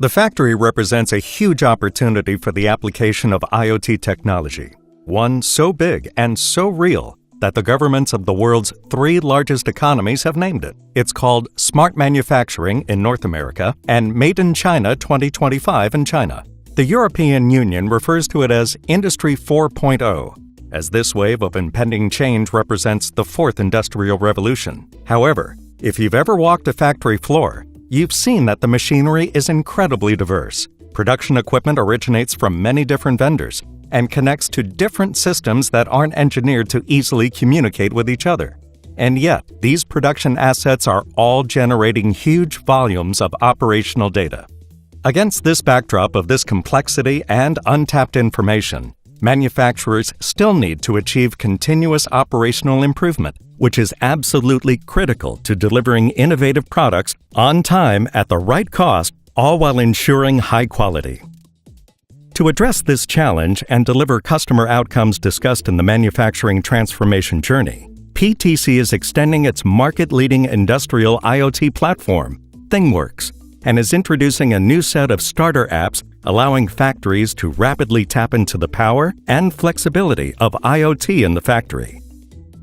The factory represents a huge opportunity for the application of IoT technology, one so big and so real that the governments of the world's 3 largest economies have named it. It's called Smart Manufacturing in North America and Made in China 2025 in China. The European Union refers to it as Industry 4.0, as this wave of impending change represents the 4th industrial revolution. However, if you've ever walked a factory floor, you've seen that the machinery is incredibly diverse. Production equipment originates from many different vendors and connects to different systems that aren't engineered to easily communicate with each other. And yet, these production assets are all generating huge volumes of operational data. Against this backdrop of this complexity and untapped information, manufacturers still need to achieve continuous operational improvement, which is absolutely critical to delivering innovative products on time at the right cost, all while ensuring high quality. To address this challenge and deliver customer outcomes discussed in the manufacturing transformation journey, PTC is extending its market-leading industrial IoT platform, ThingWorx, and is introducing a new set of starter apps allowing factories to rapidly tap into the power and flexibility of IoT in the factory.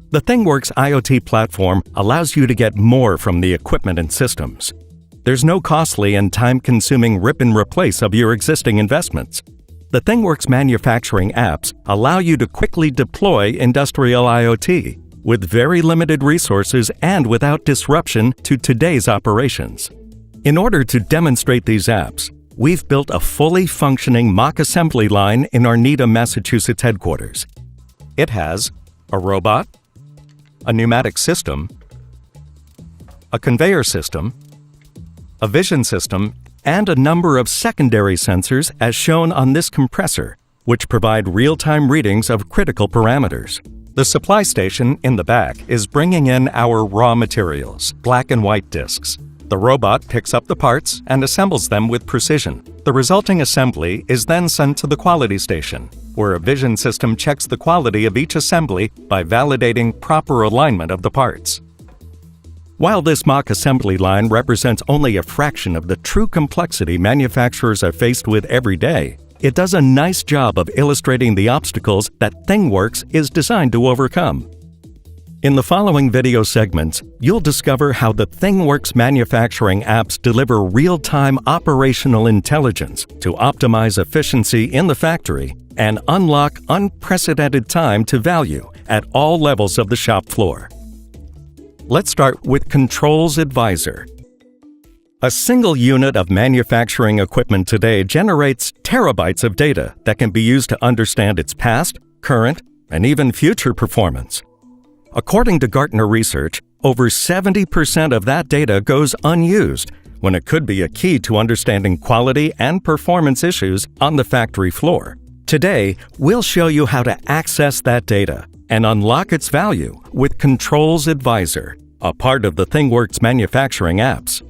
The ThingWorx IoT platform allows you to get more from the equipment and systems. There's no costly and time-consuming rip and replace of your existing investments. The ThingWorx manufacturing apps allow you to quickly deploy industrial IoT with very limited resources and without disruption to today's operations. In order to demonstrate these apps, we've built a fully functioning mock assembly line in our Needham, Massachusetts headquarters. It has a robot, a pneumatic system, a conveyor system, a vision system, and a number of secondary sensors as shown on this compressor, which provide real-time readings of critical parameters. The supply station in the back is bringing in our raw materials, black and white discs. The robot picks up the parts and assembles them with precision. The resulting assembly is then sent to the quality station, where a vision system checks the quality of each assembly by validating proper alignment of the parts. While this mock assembly line represents only a fraction of the true complexity manufacturers are faced with every day, it does a nice job of illustrating the obstacles that ThingWorx is designed to overcome. In the following video segments, you'll discover how the ThingWorx manufacturing apps deliver real-time operational intelligence to optimize efficiency in the factory and unlock unprecedented time to value at all levels of the shop floor. Let's start with Controls Advisor. A single unit of manufacturing equipment today generates terabytes of data that can be used to understand its past, current, and even future performance. According to Gartner research, over 70% of that data goes unused when it could be a key to understanding quality and performance issues on the factory floor. Today, we'll show you how to access that data and unlock its value with Controls Advisor, a part of the ThingWorx manufacturing apps.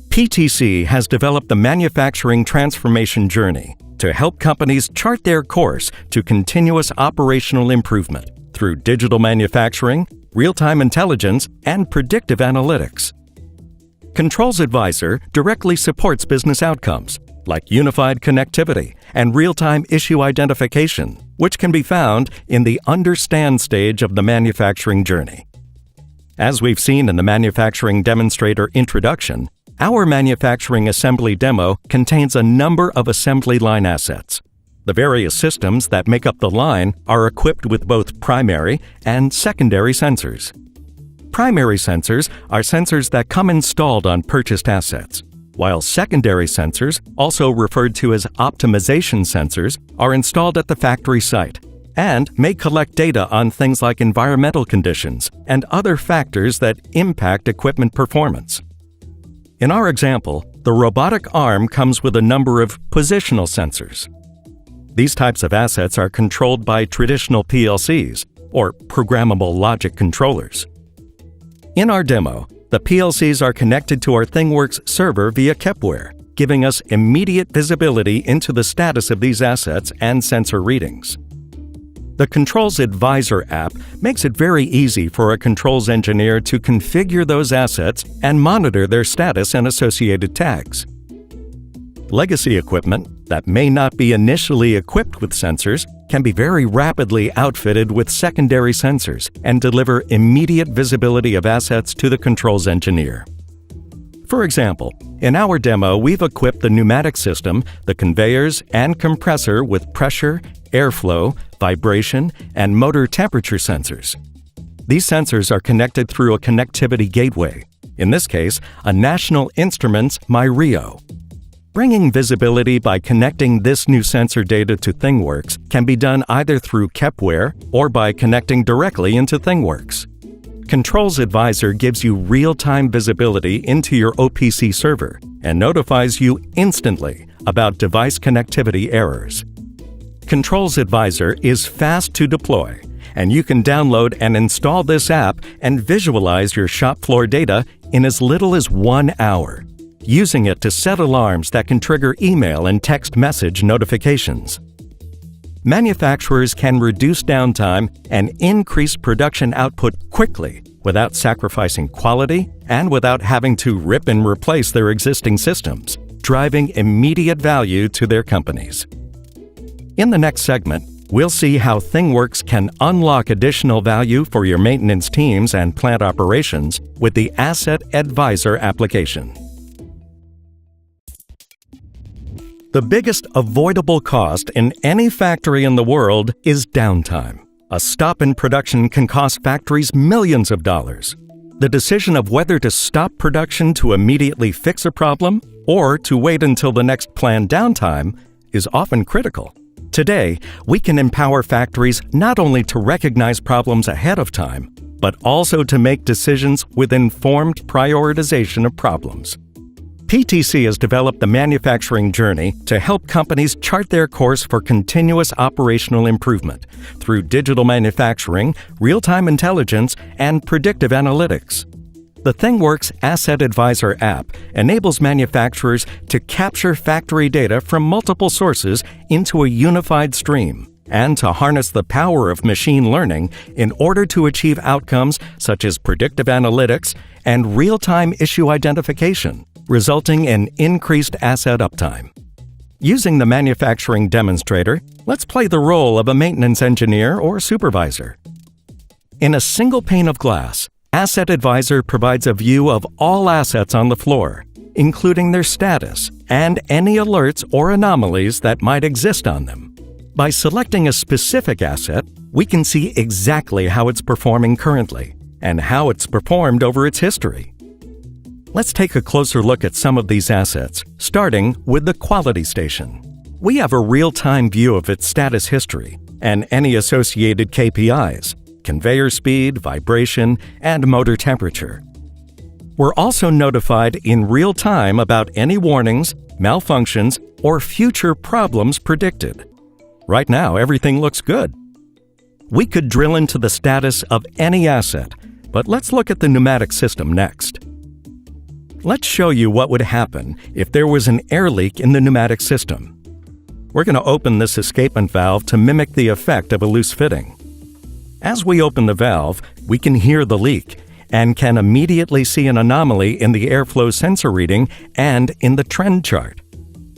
PTC has developed the manufacturing transformation journey to help companies chart their course to continuous operational improvement through digital manufacturing, real-time intelligence, and predictive analytics. Controls Advisor directly supports business outcomes like unified connectivity and real-time issue identification, which can be found in the Understand stage of the manufacturing journey. As we've seen in the Manufacturing Demonstrator introduction, our manufacturing assembly demo contains a number of assembly line assets. The various systems that make up the line are equipped with both primary and secondary sensors. Primary sensors are sensors that come installed on purchased assets, while secondary sensors, also referred to as optimization sensors, are installed at the factory site and may collect data on things like environmental conditions and other factors that impact equipment performance. In our example, the robotic arm comes with a number of positional sensors. These types of assets are controlled by traditional PLCs, or programmable logic controllers. In our demo, the PLCs are connected to our ThingWorx server via Kepware, giving us immediate visibility into the status of these assets and sensor readings. The Controls Advisor app makes it very easy for a controls engineer to configure those assets and monitor their status and associated tags. Legacy equipment that may not be initially equipped with sensors can be very rapidly outfitted with secondary sensors and deliver immediate visibility of assets to the controls engineer. For example, in our demo, we've equipped the pneumatic system, the conveyors, and compressor with pressure, airflow, vibration, and motor temperature sensors. These sensors are connected through a connectivity gateway, in this case, a National Instruments MyRIO. Bringing visibility by connecting this new sensor data to ThingWorx can be done either through Kepware or by connecting directly into ThingWorx. Controls Advisor gives you real-time visibility into your OPC server and notifies you instantly about device connectivity errors. Controls Advisor is fast to deploy, and you can download and install this app and visualize your shop floor data in as little as 1 hour, using it to set alarms that can trigger email and text message notifications. Manufacturers can reduce downtime and increase production output quickly without sacrificing quality and without having to rip and replace their existing systems, driving immediate value to their companies. In the next segment, we'll see how ThingWorx can unlock additional value for your maintenance teams and plant operations with the Asset Advisor application. The biggest avoidable cost in any factory in the world is downtime. A stop in production can cost factories millions of dollars. The decision of whether to stop production to immediately fix a problem or to wait until the next planned downtime is often critical. Today, we can empower factories not only to recognize problems ahead of time, but also to make decisions with informed prioritization of problems. PTC has developed the manufacturing journey to help companies chart their course for continuous operational improvement through digital manufacturing, real-time intelligence, and predictive analytics. The ThingWorx Asset Advisor app enables manufacturers to capture factory data from multiple sources into a unified stream and to harness the power of machine learning in order to achieve outcomes such as predictive analytics and real-time issue identification, resulting in increased asset uptime. Using the manufacturing demonstrator, let's play the role of a maintenance engineer or supervisor. In a single pane of glass, Asset Advisor provides a view of all assets on the floor, including their status and any alerts or anomalies that might exist on them. By selecting a specific asset, we can see exactly how it's performing currently and how it's performed over its history. Let's take a closer look at some of these assets, starting with the quality station. We have a real-time view of its status history and any associated KPIs, conveyor speed, vibration, and motor temperature. We're also notified in real time about any warnings, malfunctions, or future problems predicted. Right now, everything looks good. We could drill into the status of any asset, but let's look at the pneumatic system next. Let's show you what would happen if there was an air leak in the pneumatic system. We're going to open this escapement valve to mimic the effect of a loose fitting. As we open the valve, we can hear the leak and can immediately see an anomaly in the airflow sensor reading and in the trend chart.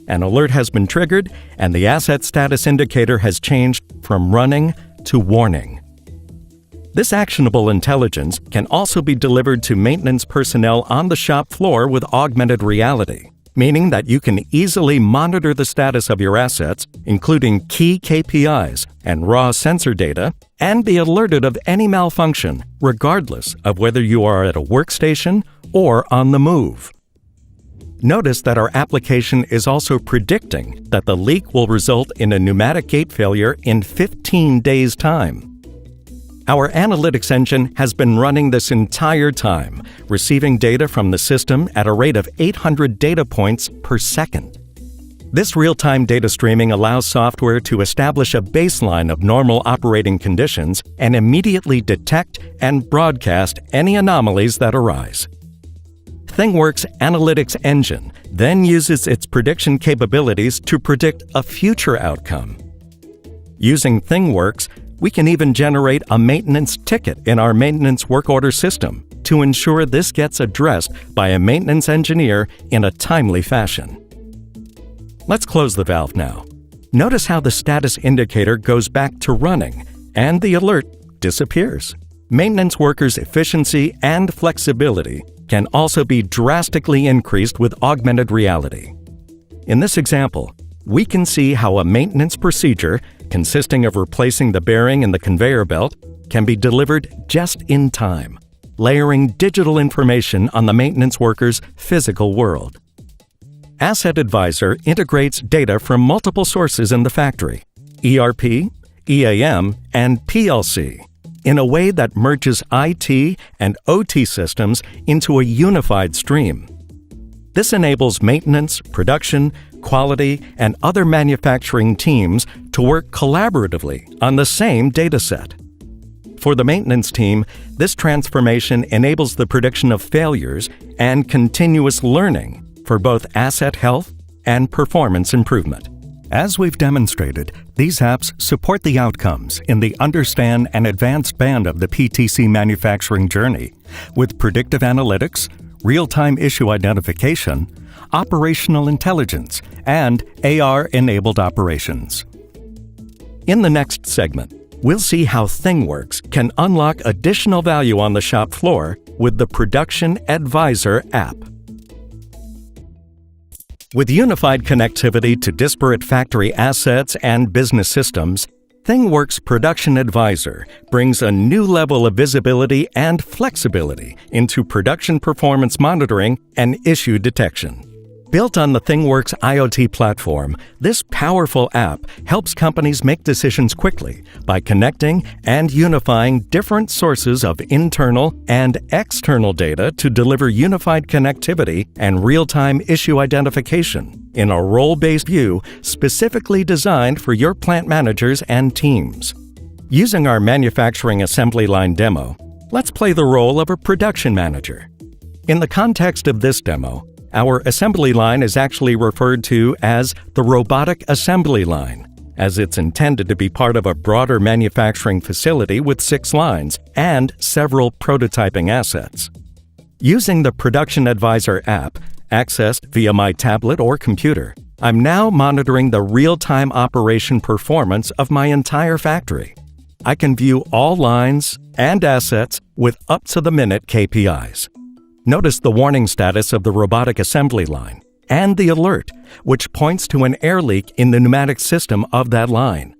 An alert has been triggered and the asset status indicator has changed from running to warning. This actionable intelligence can also be delivered to maintenance personnel on the shop floor with augmented reality, meaning that you can easily monitor the status of your assets, including key KPIs and raw sensor data, and be alerted of any malfunction, regardless of whether you are at a workstation or on the move. Notice that our application is also predicting that the leak will result in a pneumatic gate failure in 15 days' time. Our analytics engine has been running this entire time, receiving data from the system at a rate of 800 data points per second. This real-time data streaming allows software to establish a baseline of normal operating conditions and immediately detect and broadcast any anomalies that arise. ThingWorx Analytics Engine then uses its prediction capabilities to predict a future outcome. Using ThingWorx, we can even generate a maintenance ticket in our maintenance work order system to ensure this gets addressed by a maintenance engineer in a timely fashion. Let's close the valve now. Notice how the status indicator goes back to running, and the alert disappears. Maintenance workers' efficiency and flexibility can also be drastically increased with augmented reality. In this example, we can see how a maintenance procedure consisting of replacing the bearing in the conveyor belt can be delivered just in time, layering digital information on the maintenance worker's physical world. Asset Advisor integrates data from multiple sources in the factory: ERP, EAM, and PLC, in a way that merges IT and OT systems into a unified stream. This enables maintenance, production, quality, and other manufacturing teams to work collaboratively on the same dataset. For the maintenance team, this transformation enables the prediction of failures and continuous learning for both asset health and performance improvement. As we've demonstrated, these apps support the outcomes in the understand and advanced band of the PTC manufacturing journey with predictive analytics, real-time issue identification, operational intelligence, and AR-enabled operations. In the next segment, we'll see how ThingWorx can unlock additional value on the shop floor with the Production Advisor app. With unified connectivity to disparate factory assets and business systems, ThingWorx Production Advisor brings a new level of visibility and flexibility into production performance monitoring and issue detection. Built on the ThingWorx IoT platform, this powerful app helps companies make decisions quickly by connecting and unifying different sources of internal and external data to deliver unified connectivity and real-time issue identification in a role-based view specifically designed for your plant managers and teams. Using our manufacturing assembly line demo, let's play the role of a production manager. In the context of this demo, our assembly line is actually referred to as the robotic assembly line, as it's intended to be part of a broader manufacturing facility with 6 lines and several prototyping assets. Using the Production Advisor app, accessed via my tablet or computer, I'm now monitoring the real-time operation performance of my entire factory. I can view all lines and assets with up-to-the-minute KPIs. Notice the warning status of the robotic assembly line and the alert, which points to an air leak in the pneumatic system of that line.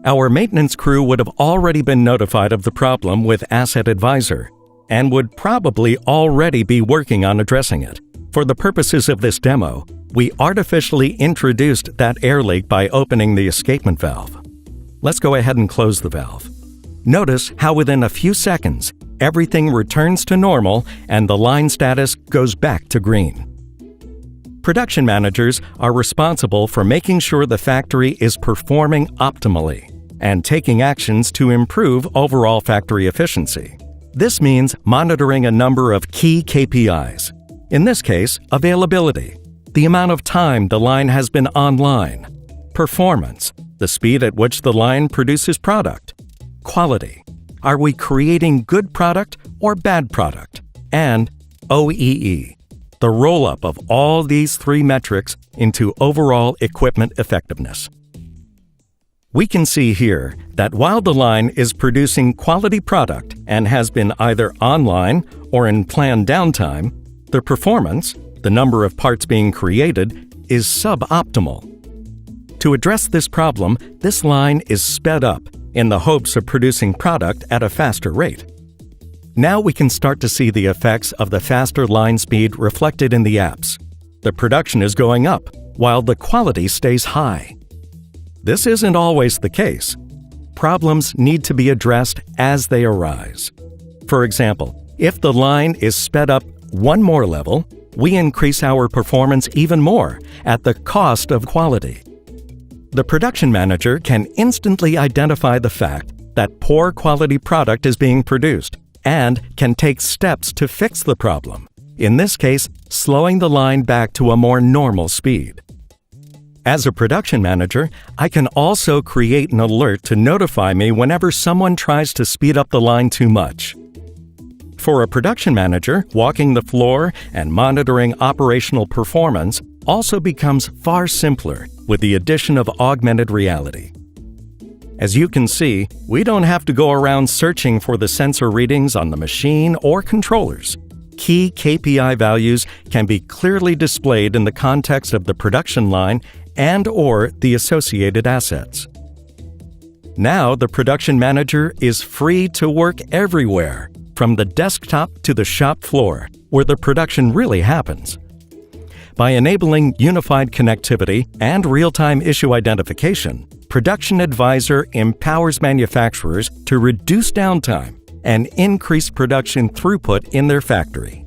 Our maintenance crew would have already been notified of the problem with Asset Advisor and would probably already be working on addressing it. For the purposes of this demo, we artificially introduced that air leak by opening the escapement valve. Let's go ahead and close the valve. Notice how within a few seconds, everything returns to normal and the line status goes back to green. Production managers are responsible for making sure the factory is performing optimally and taking actions to improve overall factory efficiency. This means monitoring a number of key KPIs. In this case, availability, the amount of time the line has been online, performance, the speed at which the line produces product, quality, are we creating good product or bad product, and OEE, the roll-up of all these 3 metrics into overall equipment effectiveness. We can see here that while the line is producing quality product and has been either online or in planned downtime, the performance, the number of parts being created, is suboptimal. To address this problem, this line is sped up in the hopes of producing product at a faster rate. Now we can start to see the effects of the faster line speed reflected in the apps. The production is going up, while the quality stays high. This isn't always the case. Problems need to be addressed as they arise. For example, if the line is sped up one more level, we increase our performance even more at the cost of quality. The production manager can instantly identify the fact that poor quality product is being produced and can take steps to fix the problem, in this case, slowing the line back to a more normal speed. As a production manager, I can also create an alert to notify me whenever someone tries to speed up the line too much. For a production manager, walking the floor and monitoring operational performance, also becomes far simpler with the addition of augmented reality. As you can see, we don't have to go around searching for the sensor readings on the machine or controllers. Key KPI values can be clearly displayed in the context of the production line and/or the associated assets. Now the production manager is free to work everywhere, from the desktop to the shop floor, where the production really happens. By enabling unified connectivity and real-time issue identification, Production Advisor empowers manufacturers to reduce downtime and increase production throughput in their factory.